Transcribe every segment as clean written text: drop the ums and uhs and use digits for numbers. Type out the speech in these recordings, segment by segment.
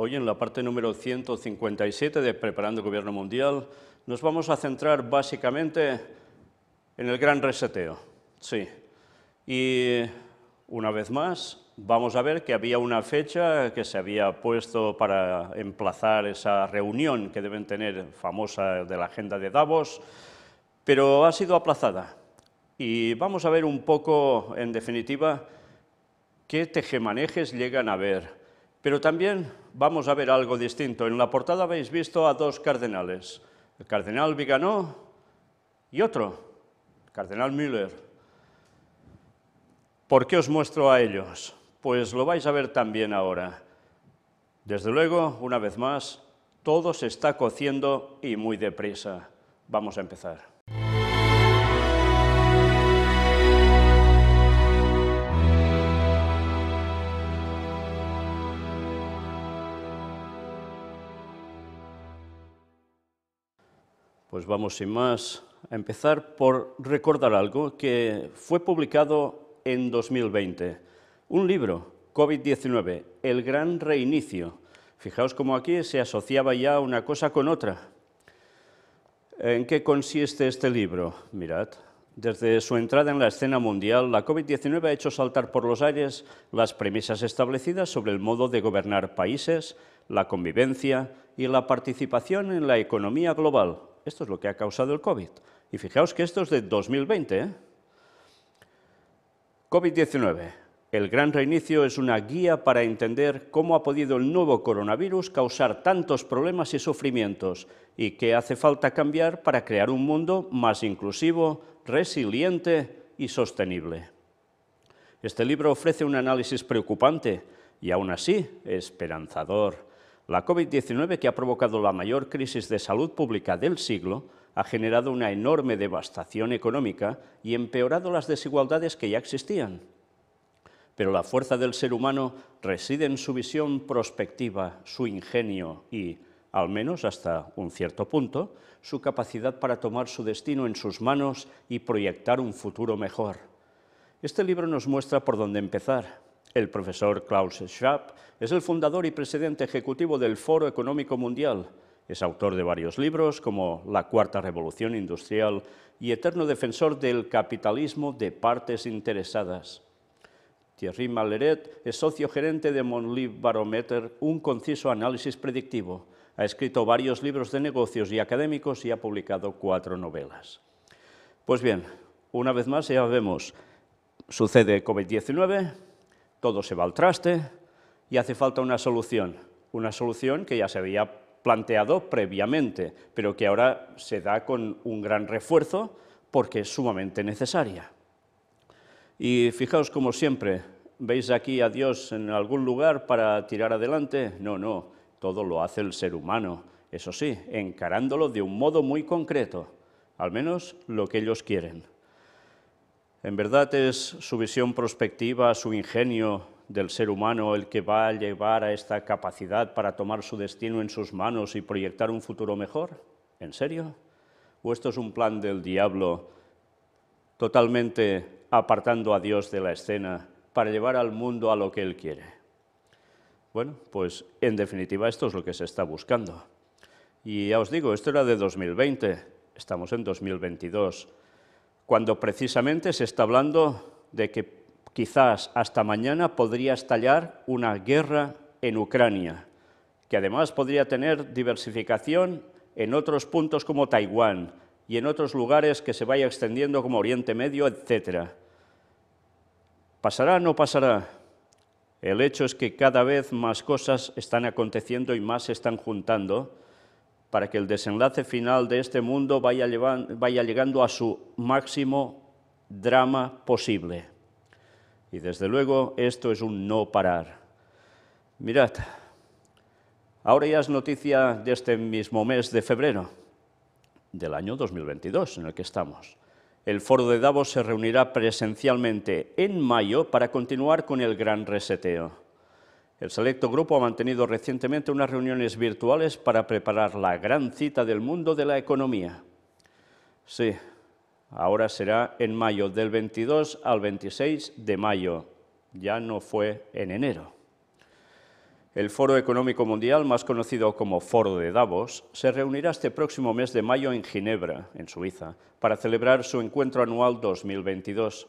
Hoy, en la parte número 157 de Preparando el Gobierno Mundial, nos vamos a centrar básicamente en el gran reseteo. Sí. Y una vez más, vamos a ver que había una fecha que se había puesto para emplazar esa reunión que deben tener famosa de la agenda de Davos, pero ha sido aplazada. Y vamos a ver un poco, en definitiva, qué tejemanejes llegan a ver. Pero también vamos a ver algo distinto. En la portada habéis visto a dos cardenales, el cardenal Viganò y otro, el cardenal Müller. ¿Por qué os muestro a ellos? Pues lo vais a ver también ahora. Desde luego, una vez más, todo se está cociendo y muy deprisa. Vamos a empezar. Pues vamos sin más a empezar por recordar algo que fue publicado en 2020. Un libro, COVID-19, El Gran Reinicio. Fijaos cómo aquí se asociaba ya una cosa con otra. ¿En qué consiste este libro? Mirad, desde su entrada en la escena mundial, la COVID-19 ha hecho saltar por los aires las premisas establecidas sobre el modo de gobernar países, la convivencia y la participación en la economía global. Esto es lo que ha causado el COVID. Y fijaos que esto es de 2020. COVID-19. El Gran Reinicio es una guía para entender cómo ha podido el nuevo coronavirus causar tantos problemas y sufrimientos y qué hace falta cambiar para crear un mundo más inclusivo, resiliente y sostenible. Este libro ofrece un análisis preocupante y aún así esperanzador. La COVID-19, que ha provocado la mayor crisis de salud pública del siglo, ha generado una enorme devastación económica y empeorado las desigualdades que ya existían. Pero la fuerza del ser humano reside en su visión prospectiva, su ingenio y, al menos hasta un cierto punto, su capacidad para tomar su destino en sus manos y proyectar un futuro mejor. Este libro nos muestra por dónde empezar. El profesor Klaus Schwab es el fundador y presidente ejecutivo del Foro Económico Mundial. Es autor de varios libros como La Cuarta Revolución Industrial y eterno defensor del capitalismo de partes interesadas. Thierry Malleret es socio gerente de Monliv Barometer, un conciso análisis predictivo. Ha escrito varios libros de negocios y académicos y ha publicado 4 novelas. Pues bien, una vez más ya vemos, sucede COVID-19, todo se va al traste y hace falta una solución que ya se había planteado previamente, pero que ahora se da con un gran refuerzo porque es sumamente necesaria. Y fijaos, como siempre, ¿veis aquí a Dios en algún lugar para tirar adelante? No, todo lo hace el ser humano, eso sí, encarándolo de un modo muy concreto, al menos lo que ellos quieren. En verdad es su visión prospectiva, su ingenio del ser humano el que va a llevar a esta capacidad para tomar su destino en sus manos y proyectar un futuro mejor. ¿En serio? ¿O esto es un plan del diablo totalmente apartando a Dios de la escena para llevar al mundo a lo que Él quiere? Bueno, pues en definitiva esto es lo que se está buscando. Y ya os digo, esto era de 2020, estamos en 2022. Cuando precisamente se está hablando de que quizás hasta mañana podría estallar una guerra en Ucrania, que además podría tener diversificación en otros puntos como Taiwán y en otros lugares que se vaya extendiendo como Oriente Medio, etc. ¿Pasará o no pasará? El hecho es que cada vez más cosas están aconteciendo y más se están juntando para que el desenlace final de este mundo vaya llegando a su máximo drama posible. Y desde luego esto es un no parar. Mirad, ahora ya es noticia de este mismo mes de febrero del año 2022 en el que estamos. El Foro de Davos se reunirá presencialmente en mayo para continuar con el gran reseteo. El selecto grupo ha mantenido recientemente unas reuniones virtuales para preparar la gran cita del mundo de la economía. Sí, ahora será en mayo, del 22 al 26 de mayo. Ya no fue en enero. El Foro Económico Mundial, más conocido como Foro de Davos, se reunirá este próximo mes de mayo en Ginebra, en Suiza, para celebrar su encuentro anual 2022.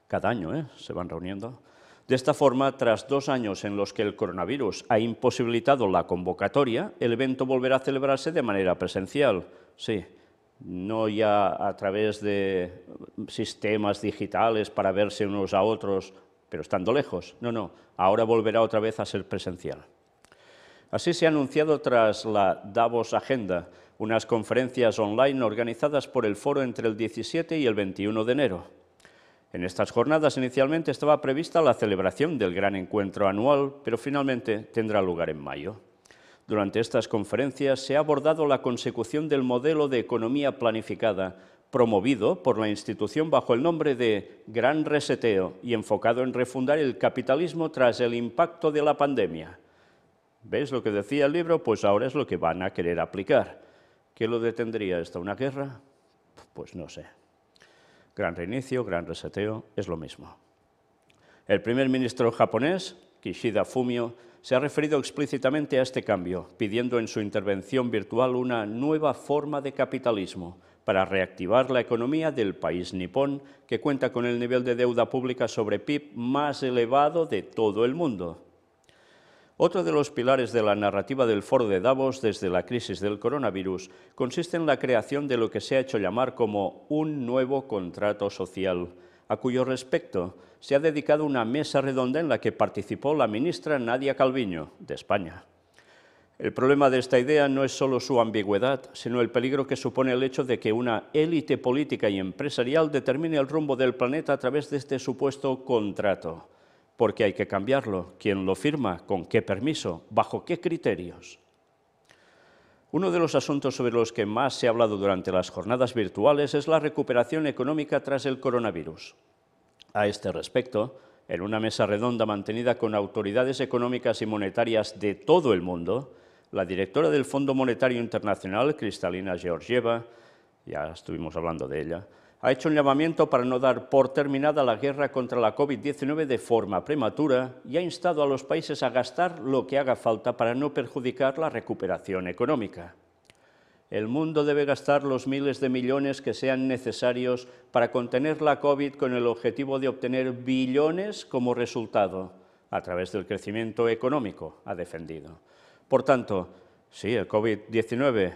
Cada año, se van reuniendo. De esta forma, tras 2 años en los que el coronavirus ha imposibilitado la convocatoria, el evento volverá a celebrarse de manera presencial. Sí, no ya a través de sistemas digitales para verse unos a otros, pero estando lejos. No, ahora volverá otra vez a ser presencial. Así se ha anunciado tras la Davos Agenda, unas conferencias online organizadas por el foro entre el 17 y el 21 de enero. En estas jornadas inicialmente estaba prevista la celebración del gran encuentro anual, pero finalmente tendrá lugar en mayo. Durante estas conferencias se ha abordado la consecución del modelo de economía planificada, promovido por la institución bajo el nombre de Gran Reseteo y enfocado en refundar el capitalismo tras el impacto de la pandemia. ¿Veis lo que decía el libro? Pues ahora es lo que van a querer aplicar. ¿Qué lo detendría esto? ¿Una guerra? Pues no sé. Gran reinicio, gran reseteo, es lo mismo. El primer ministro japonés, Kishida Fumio, se ha referido explícitamente a este cambio, pidiendo en su intervención virtual una nueva forma de capitalismo para reactivar la economía del país nipón, que cuenta con el nivel de deuda pública sobre PIB más elevado de todo el mundo. Otro de los pilares de la narrativa del Foro de Davos desde la crisis del coronavirus consiste en la creación de lo que se ha hecho llamar como un nuevo contrato social, a cuyo respecto se ha dedicado una mesa redonda en la que participó la ministra Nadia Calviño, de España. El problema de esta idea no es solo su ambigüedad, sino el peligro que supone el hecho de que una élite política y empresarial determine el rumbo del planeta a través de este supuesto contrato. Porque hay que cambiarlo. ¿Quién lo firma? ¿Con qué permiso? ¿Bajo qué criterios? Uno de los asuntos sobre los que más se ha hablado durante las jornadas virtuales es la recuperación económica tras el coronavirus. A este respecto, en una mesa redonda mantenida con autoridades económicas y monetarias de todo el mundo, la directora del Fondo Monetario Internacional, Kristalina Georgieva, ya estuvimos hablando de ella, ha hecho un llamamiento para no dar por terminada la guerra contra la COVID-19 de forma prematura y ha instado a los países a gastar lo que haga falta para no perjudicar la recuperación económica. El mundo debe gastar los miles de millones que sean necesarios para contener la COVID con el objetivo de obtener billones como resultado, a través del crecimiento económico, ha defendido. Por tanto, sí, el COVID-19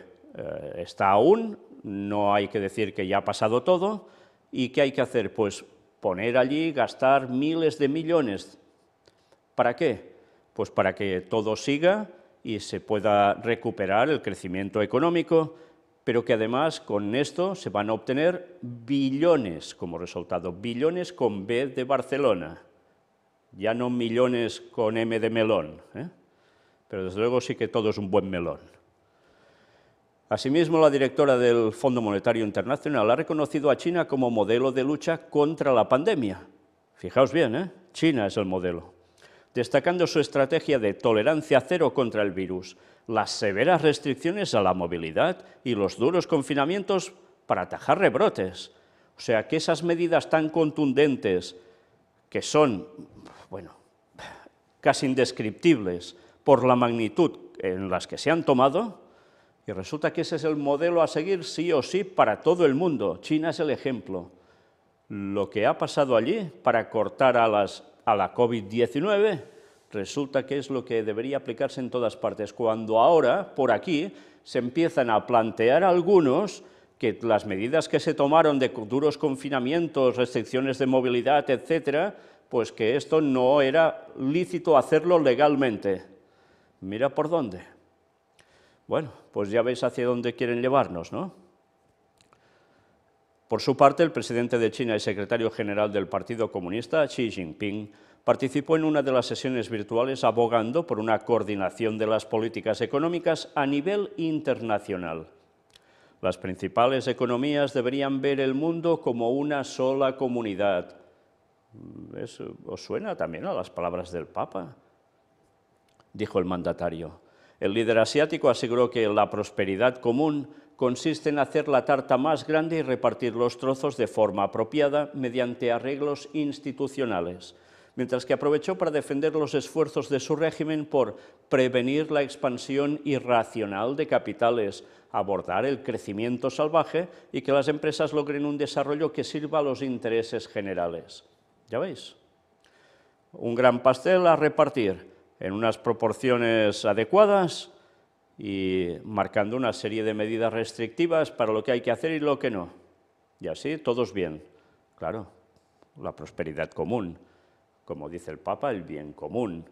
está aún, no hay que decir que ya ha pasado todo. ¿Y qué hay que hacer? Pues poner allí, gastar miles de millones. ¿Para qué? Pues para que todo siga y se pueda recuperar el crecimiento económico, pero que además con esto se van a obtener billones como resultado, billones con B de Barcelona, ya no millones con M de melón, pero desde luego sí que todo es un buen melón. Asimismo, la directora del Fondo Monetario Internacional ha reconocido a China como modelo de lucha contra la pandemia. Fijaos bien, China es el modelo. Destacando su estrategia de tolerancia cero contra el virus, las severas restricciones a la movilidad y los duros confinamientos para atajar rebrotes. O sea, que esas medidas tan contundentes, que son, casi indescriptibles por la magnitud en las que se han tomado, y resulta que ese es el modelo a seguir sí o sí para todo el mundo. China es el ejemplo. Lo que ha pasado allí para cortar a la COVID-19 resulta que es lo que debería aplicarse en todas partes, cuando ahora, por aquí, se empiezan a plantear algunos que las medidas que se tomaron de duros confinamientos, restricciones de movilidad, etcétera, pues que esto no era lícito hacerlo legalmente. Mira por dónde. Bueno, pues ya veis hacia dónde quieren llevarnos, ¿no? Por su parte, el presidente de China y secretario general del Partido Comunista, Xi Jinping, participó en una de las sesiones virtuales abogando por una coordinación de las políticas económicas a nivel internacional. Las principales economías deberían ver el mundo como una sola comunidad. ¿Eso os suena también a las palabras del Papa?, dijo el mandatario. El líder asiático aseguró que la prosperidad común consiste en hacer la tarta más grande y repartir los trozos de forma apropiada mediante arreglos institucionales. mientras que aprovechó para defender los esfuerzos de su régimen por prevenir la expansión irracional de capitales, abordar el crecimiento salvaje y que las empresas logren un desarrollo que sirva a los intereses generales. ¿Ya veis? Un gran pastel a repartir en unas proporciones adecuadas y marcando una serie de medidas restrictivas para lo que hay que hacer y lo que no. Y así, todos bien. Claro, la prosperidad común. Como dice el Papa, el bien común.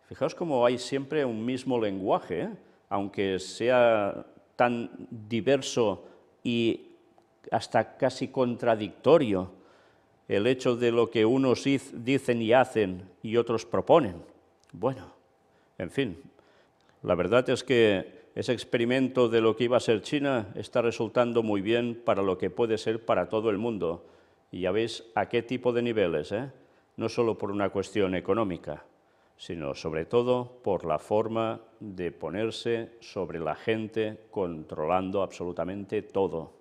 Fijaos cómo hay siempre un mismo lenguaje, ¿eh? Aunque sea tan diverso y hasta casi contradictorio el hecho de lo que unos dicen y hacen y otros proponen. Bueno, en fin, la verdad es que ese experimento de lo que iba a ser China está resultando muy bien para lo que puede ser para todo el mundo. Y ya veis a qué tipo de niveles, ¿eh? No solo por una cuestión económica, sino sobre todo por la forma de ponerse sobre la gente, controlando absolutamente todo.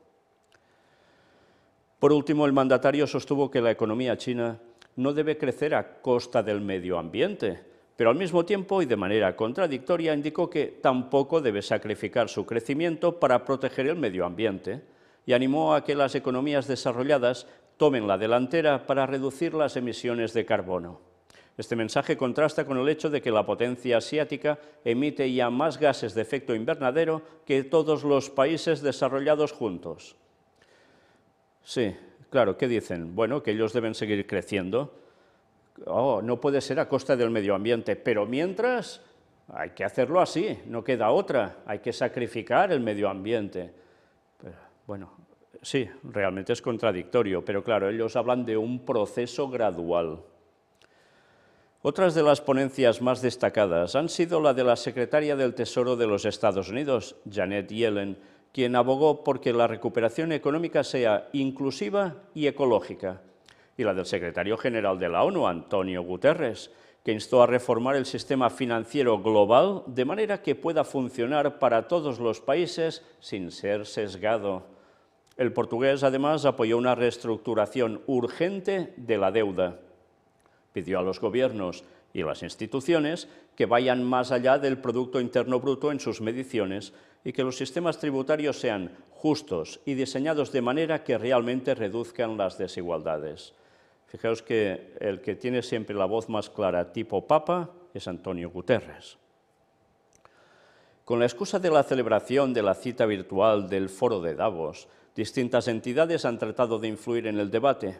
Por último, el mandatario sostuvo que la economía china no debe crecer a costa del medio ambiente, pero al mismo tiempo y de manera contradictoria indicó que tampoco debe sacrificar su crecimiento para proteger el medio ambiente y animó a que las economías desarrolladas tomen la delantera para reducir las emisiones de carbono. Este mensaje contrasta con el hecho de que la potencia asiática emite ya más gases de efecto invernadero que todos los países desarrollados juntos. Sí, claro, ¿qué dicen? Bueno, que ellos deben seguir creciendo. Oh, no puede ser a costa del medio ambiente, pero mientras hay que hacerlo así, no queda otra, hay que sacrificar el medio ambiente. Pero, bueno, sí, realmente es contradictorio, pero claro, ellos hablan de un proceso gradual. Otras de las ponencias más destacadas han sido la de la secretaria del Tesoro de los Estados Unidos, Janet Yellen, quien abogó por que la recuperación económica sea inclusiva y ecológica, y la del secretario general de la ONU, Antonio Guterres, que instó a reformar el sistema financiero global de manera que pueda funcionar para todos los países sin ser sesgado. El portugués, además, apoyó una reestructuración urgente de la deuda. Pidió a los gobiernos y las instituciones que vayan más allá del Producto Interno Bruto en sus mediciones y que los sistemas tributarios sean justos y diseñados de manera que realmente reduzcan las desigualdades. Fijaos que el que tiene siempre la voz más clara tipo Papa es Antonio Guterres. Con la excusa de la celebración de la cita virtual del Foro de Davos, distintas entidades han tratado de influir en el debate.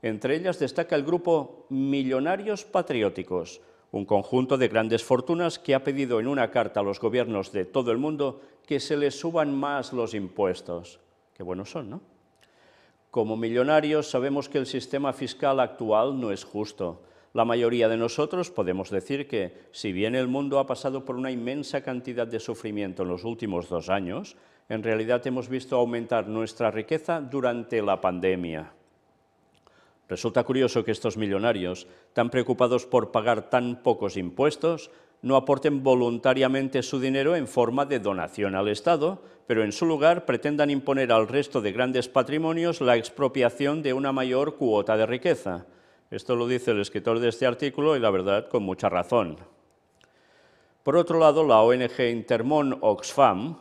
Entre ellas destaca el grupo Millonarios Patrióticos, un conjunto de grandes fortunas que ha pedido en una carta a los gobiernos de todo el mundo que se les suban más los impuestos. Qué buenos son, ¿no? Como millonarios sabemos que el sistema fiscal actual no es justo. La mayoría de nosotros podemos decir que, si bien el mundo ha pasado por una inmensa cantidad de sufrimiento en los últimos 2 años, en realidad hemos visto aumentar nuestra riqueza durante la pandemia. Resulta curioso que estos millonarios, tan preocupados por pagar tan pocos impuestos, no aporten voluntariamente su dinero en forma de donación al Estado, pero en su lugar pretendan imponer al resto de grandes patrimonios la expropiación de una mayor cuota de riqueza. Esto lo dice el escritor de este artículo y la verdad con mucha razón. Por otro lado, la ONG Intermón Oxfam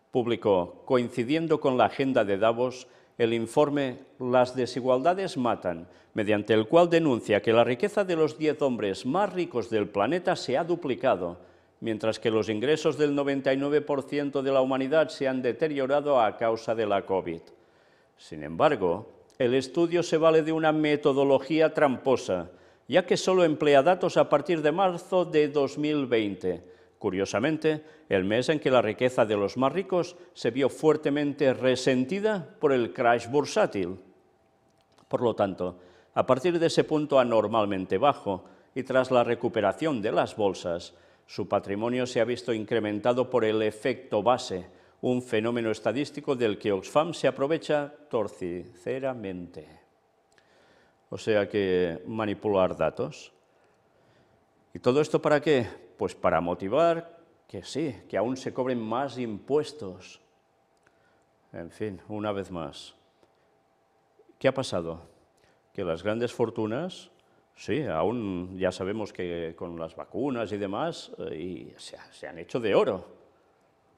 publicó, coincidiendo con la agenda de Davos, el informe Las desigualdades matan, mediante el cual denuncia que la riqueza de los 10 hombres más ricos del planeta se ha duplicado, mientras que los ingresos del 99% de la humanidad se han deteriorado a causa de la COVID. Sin embargo, el estudio se vale de una metodología tramposa, ya que solo emplea datos a partir de marzo de 2020. Curiosamente, el mes en que la riqueza de los más ricos se vio fuertemente resentida por el crash bursátil. Por lo tanto, a partir de ese punto anormalmente bajo y tras la recuperación de las bolsas, su patrimonio se ha visto incrementado por el efecto base, un fenómeno estadístico del que Oxfam se aprovecha torticeramente. O sea que manipular datos. ¿Y todo esto para qué? Pues para motivar que sí, que aún se cobren más impuestos. En fin, una vez más. ¿Qué ha pasado? Que las grandes fortunas Sí, aún ya sabemos que con las vacunas y demás, se han hecho de oro.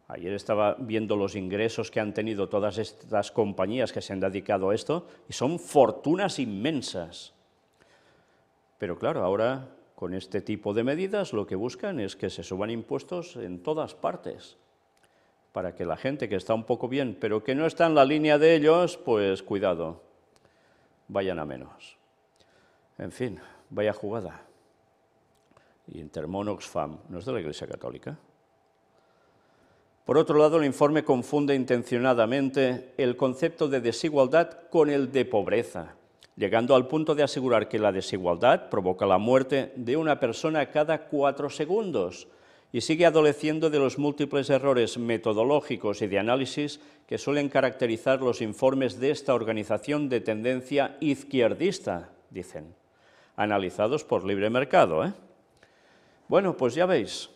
Ayer estaba viendo los ingresos que han tenido todas estas compañías que se han dedicado a esto, y son fortunas inmensas. Pero claro, ahora con este tipo de medidas lo que buscan es que se suban impuestos en todas partes, para que la gente que está un poco bien, pero que no está en la línea de ellos, pues cuidado, vayan a menos. En fin, vaya jugada. Intermon Oxfam, ¿no es de la Iglesia Católica? Por otro lado, el informe confunde intencionadamente el concepto de desigualdad con el de pobreza, llegando al punto de asegurar que la desigualdad provoca la muerte de una persona cada 4 segundos y sigue adoleciendo de los múltiples errores metodológicos y de análisis que suelen caracterizar los informes de esta organización de tendencia izquierdista, dicen, analizados por libre mercado, Bueno, pues ya veis,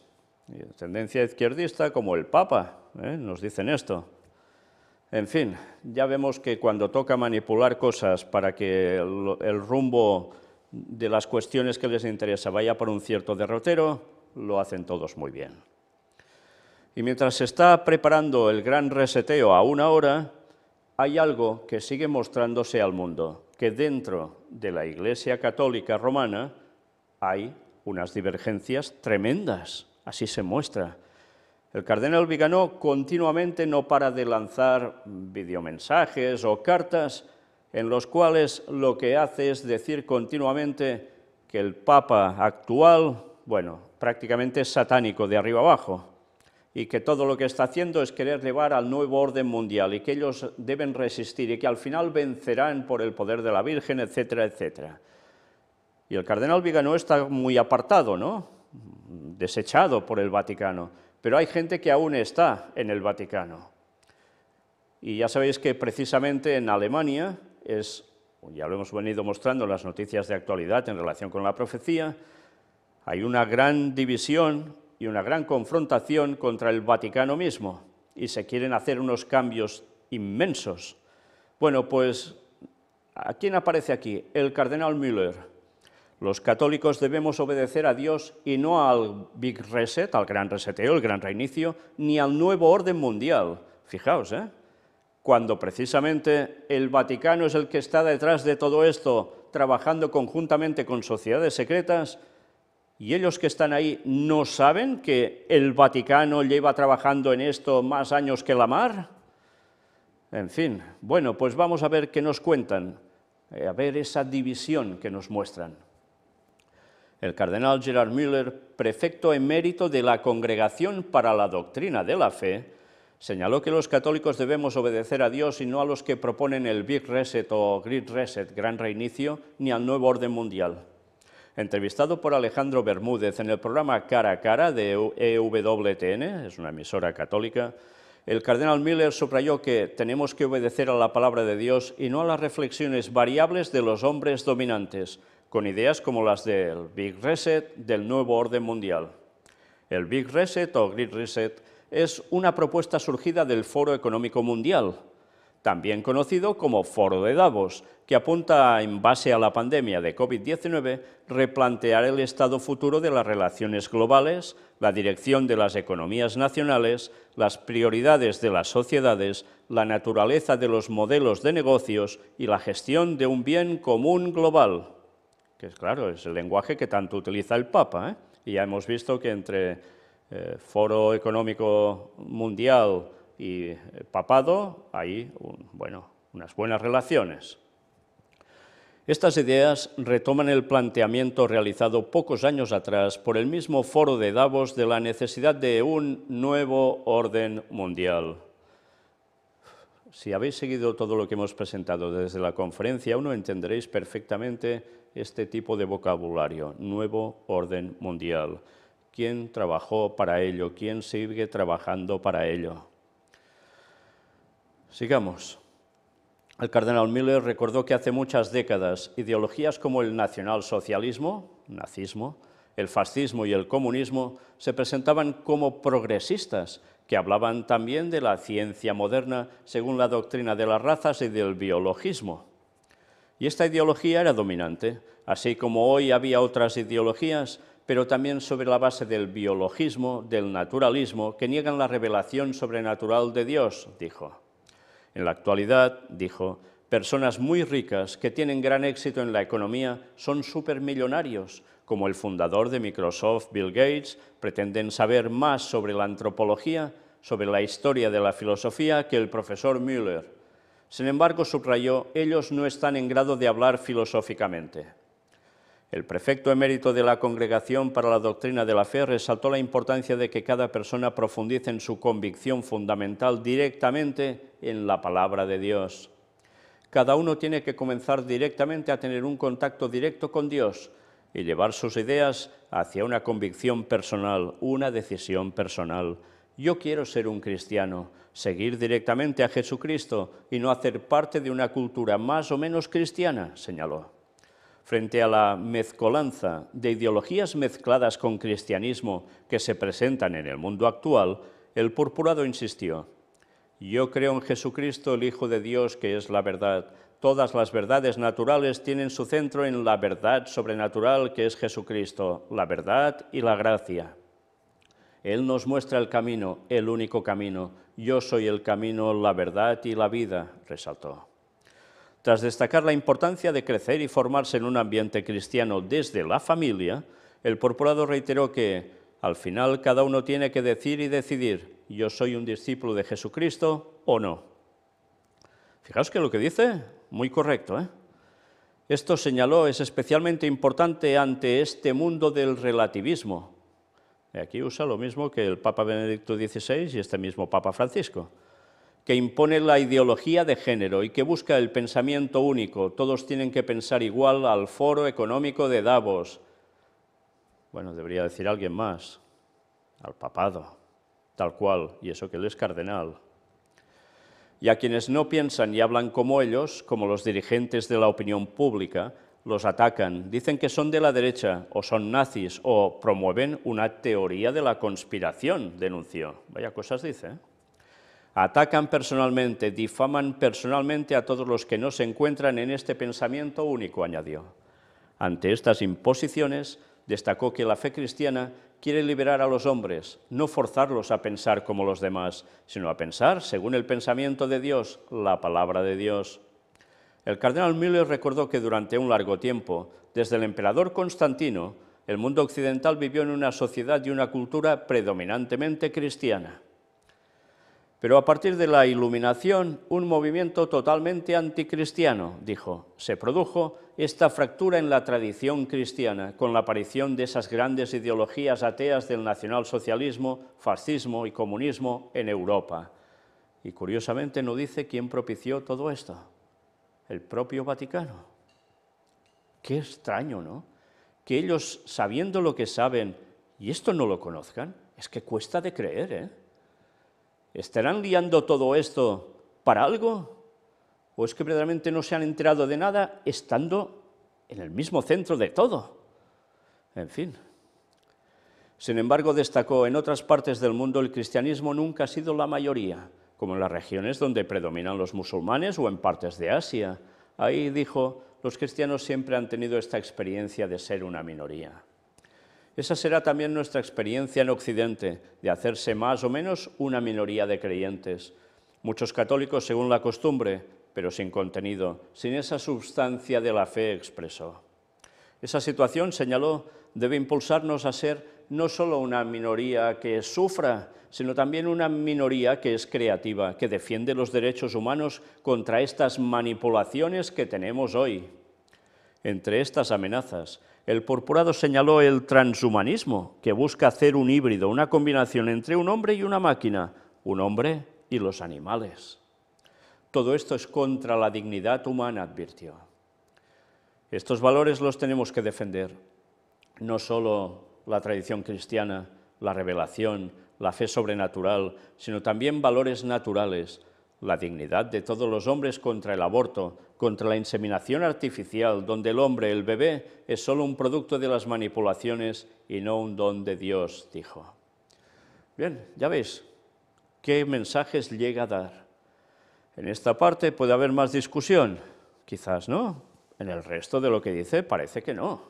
tendencia izquierdista como el Papa, nos dicen esto. En fin, ya vemos que cuando toca manipular cosas para que el rumbo de las cuestiones que les interesa vaya por un cierto derrotero, lo hacen todos muy bien. Y mientras se está preparando el gran reseteo a una hora, hay algo que sigue mostrándose al mundo, que dentro de la Iglesia Católica Romana hay unas divergencias tremendas, así se muestra. El cardenal Viganò continuamente no para de lanzar videomensajes o cartas en los cuales lo que hace es decir continuamente que el Papa actual, bueno, prácticamente es satánico de arriba abajo, y que todo lo que está haciendo es querer llevar al nuevo orden mundial y que ellos deben resistir y que al final vencerán por el poder de la Virgen, etcétera, etcétera. Y el cardenal Viganò está muy apartado, ¿no? Desechado por el Vaticano, pero hay gente que aún está en el Vaticano. Y ya sabéis que precisamente en Alemania ya lo hemos venido mostrando en las noticias de actualidad en relación con la profecía, hay una gran división y una gran confrontación contra el Vaticano mismo, y se quieren hacer unos cambios inmensos. Bueno, pues, ¿a quién aparece aquí? El cardenal Müller. Los católicos debemos obedecer a Dios y no al Big Reset, al gran reseteo, el gran reinicio, ni al nuevo orden mundial. Fijaos, cuando precisamente el Vaticano es el que está detrás de todo esto, trabajando conjuntamente con sociedades secretas, y ellos que están ahí no saben que el Vaticano lleva trabajando en esto más años que la mar. En fin, bueno, pues vamos a ver qué nos cuentan, a ver esa división que nos muestran. El cardenal Gerhard Müller, prefecto emérito de la Congregación para la Doctrina de la Fe, señaló que los católicos debemos obedecer a Dios y no a los que proponen el Big Reset o Great Reset, gran reinicio, ni al nuevo orden mundial. Entrevistado por Alejandro Bermúdez en el programa Cara a Cara de EWTN, es una emisora católica, el cardenal Müller subrayó que tenemos que obedecer a la palabra de Dios y no a las reflexiones variables de los hombres dominantes, con ideas como las del Big Reset, del nuevo orden mundial. El Big Reset o Great Reset es una propuesta surgida del Foro Económico Mundial, también conocido como Foro de Davos, que apunta, en base a la pandemia de COVID-19, replantear el estado futuro de las relaciones globales, la dirección de las economías nacionales, las prioridades de las sociedades, la naturaleza de los modelos de negocios y la gestión de un bien común global, que es claro, es el lenguaje que tanto utiliza el Papa, Y ya hemos visto que entre Foro Económico Mundial y papado hay unas buenas relaciones. Estas ideas retoman el planteamiento realizado pocos años atrás por el mismo Foro de Davos de la necesidad de un nuevo orden mundial. Si habéis seguido todo lo que hemos presentado desde la conferencia, aún entenderéis perfectamente este tipo de vocabulario, nuevo orden mundial. ¿Quién trabajó para ello? ¿Quién sigue trabajando para ello? Sigamos. El cardenal Müller recordó que hace muchas décadas ideologías como el nacionalsocialismo, nazismo, el fascismo y el comunismo se presentaban como progresistas, que hablaban también de la ciencia moderna según la doctrina de las razas y del biologismo. Y esta ideología era dominante, así como hoy había otras ideologías, pero también sobre la base del biologismo, del naturalismo, que niegan la revelación sobrenatural de Dios, dijo. En la actualidad, dijo, personas muy ricas que tienen gran éxito en la economía son supermillonarios, como el fundador de Microsoft, Bill Gates, pretenden saber más sobre la antropología, sobre la historia de la filosofía que el profesor Müller. Sin embargo, subrayó, ellos no están en grado de hablar filosóficamente. El prefecto emérito de la Congregación para la Doctrina de la Fe resaltó la importancia de que cada persona profundice en su convicción fundamental directamente en la palabra de Dios. Cada uno tiene que comenzar directamente a tener un contacto directo con Dios y llevar sus ideas hacia una convicción personal, una decisión personal. Yo quiero ser un cristiano, seguir directamente a Jesucristo y no hacer parte de una cultura más o menos cristiana, señaló. Frente a la mezcolanza de ideologías mezcladas con cristianismo que se presentan en el mundo actual, el purpurado insistió, yo creo en Jesucristo, el Hijo de Dios, que es la verdad. Todas las verdades naturales tienen su centro en la verdad sobrenatural que es Jesucristo, la verdad y la gracia. Él nos muestra el camino, el único camino. Yo soy el camino, la verdad y la vida, resaltó. Tras destacar la importancia de crecer y formarse en un ambiente cristiano desde la familia, el purpurado reiteró que, al final, cada uno tiene que decir y decidir, ¿yo soy un discípulo de Jesucristo o no? Fijaos que lo que dice, muy correcto, ¿eh? Esto, señaló, es especialmente importante ante este mundo del relativismo. Y aquí usa lo mismo que el Papa Benedicto XVI y este mismo Papa Francisco, que impone la ideología de género y que busca el pensamiento único. Todos tienen que pensar igual al Foro Económico de Davos. Bueno, debería decir alguien más, al papado, tal cual, y eso que él es cardenal. Y a quienes no piensan y hablan como ellos, como los dirigentes de la opinión pública, los atacan, dicen que son de la derecha, o son nazis, o promueven una teoría de la conspiración, denunció. Vaya cosas dice, ¿eh? Atacan personalmente, difaman personalmente a todos los que no se encuentran en este pensamiento único, añadió. Ante estas imposiciones, destacó que la fe cristiana quiere liberar a los hombres, no forzarlos a pensar como los demás, sino a pensar según el pensamiento de Dios, la palabra de Dios. El cardenal Müller recordó que durante un largo tiempo, desde el emperador Constantino, el mundo occidental vivió en una sociedad y una cultura predominantemente cristiana. Pero a partir de la Iluminación, un movimiento totalmente anticristiano, dijo, se produjo esta fractura en la tradición cristiana con la aparición de esas grandes ideologías ateas del nacionalsocialismo, fascismo y comunismo en Europa. Y curiosamente no dice quién propició todo esto, el propio Vaticano. Qué extraño, ¿no? Que ellos, sabiendo lo que saben, y esto no lo conozcan, es que cuesta de creer, ¿eh? ¿Estarán liando todo esto para algo? ¿O es que verdaderamente no se han enterado de nada estando en el mismo centro de todo? En fin. Sin embargo, destacó, en otras partes del mundo el cristianismo nunca ha sido la mayoría, como en las regiones donde predominan los musulmanes o en partes de Asia. Ahí, dijo, los cristianos siempre han tenido esta experiencia de ser una minoría. Esa será también nuestra experiencia en Occidente, de hacerse más o menos una minoría de creyentes. Muchos católicos según la costumbre, pero sin contenido, sin esa substancia de la fe, expresó. Esa situación, señaló, debe impulsarnos a ser no solo una minoría que sufra, sino también una minoría que es creativa, que defiende los derechos humanos contra estas manipulaciones que tenemos hoy. Entre estas amenazas, el purpurado señaló el transhumanismo, que busca hacer un híbrido, una combinación entre un hombre y una máquina, un hombre y los animales. Todo esto es contra la dignidad humana, advirtió. Estos valores los tenemos que defender, no solo la tradición cristiana, la revelación, la fe sobrenatural, sino también valores naturales, la dignidad de todos los hombres contra el aborto, contra la inseminación artificial, donde el hombre, el bebé, es solo un producto de las manipulaciones y no un don de Dios, dijo. Bien, ya veis qué mensajes llega a dar. En esta parte puede haber más discusión, quizás, ¿no? En el resto de lo que dice parece que no.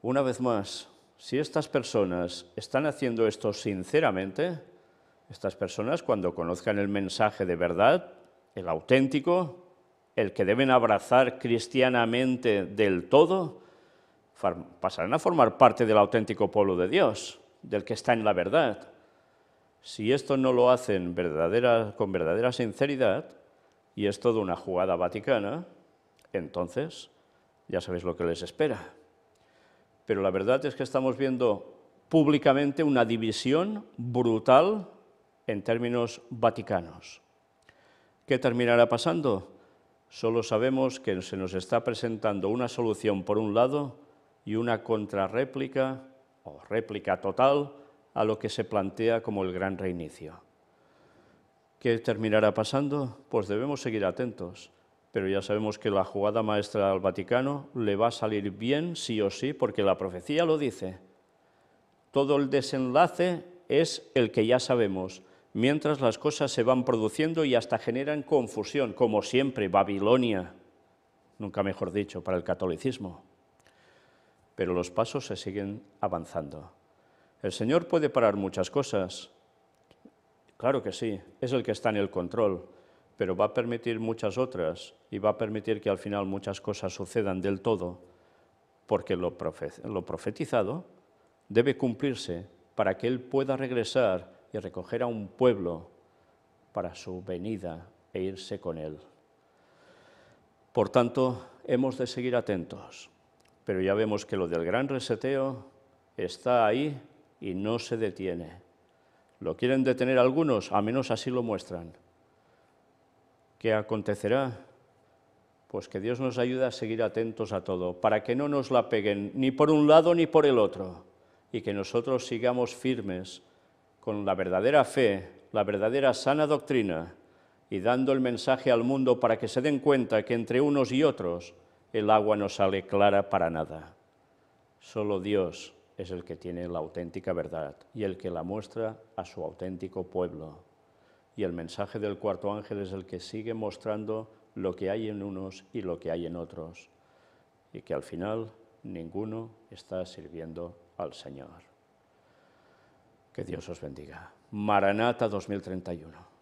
Una vez más, si estas personas están haciendo esto sinceramente, estas personas cuando conozcan el mensaje de verdad, el auténtico, el que deben abrazar cristianamente del todo, pasarán a formar parte del auténtico pueblo de Dios, del que está en la verdad. Si esto no lo hacen con verdadera sinceridad, y es toda una jugada vaticana, entonces ya sabéis lo que les espera. Pero la verdad es que estamos viendo públicamente una división brutal en términos vaticanos. ¿Qué terminará pasando? Solo sabemos que se nos está presentando una solución por un lado y una contrarréplica o réplica total a lo que se plantea como el gran reinicio. ¿Qué terminará pasando? Pues debemos seguir atentos, pero ya sabemos que la jugada maestra al Vaticano le va a salir bien sí o sí, porque la profecía lo dice. Todo el desenlace es el que ya sabemos, mientras las cosas se van produciendo y hasta generan confusión, como siempre, Babilonia, nunca mejor dicho, para el catolicismo. Pero los pasos se siguen avanzando. El Señor puede parar muchas cosas, claro que sí, es el que está en el control, pero va a permitir muchas otras y va a permitir que al final muchas cosas sucedan del todo, porque lo profetizado debe cumplirse para que Él pueda regresar y recoger a un pueblo para su venida e irse con Él. Por tanto, hemos de seguir atentos, pero ya vemos que lo del gran reseteo está ahí y no se detiene. ¿Lo quieren detener algunos? Al menos así lo muestran. ¿Qué acontecerá? Pues que Dios nos ayude a seguir atentos a todo, para que no nos la peguen ni por un lado ni por el otro, y que nosotros sigamos firmes con la verdadera fe, la verdadera sana doctrina, y dando el mensaje al mundo para que se den cuenta que entre unos y otros el agua no sale clara para nada. Solo Dios es el que tiene la auténtica verdad y el que la muestra a su auténtico pueblo. Y el mensaje del cuarto ángel es el que sigue mostrando lo que hay en unos y lo que hay en otros, y que al final ninguno está sirviendo al Señor. Que Dios os bendiga. Maranata 2031.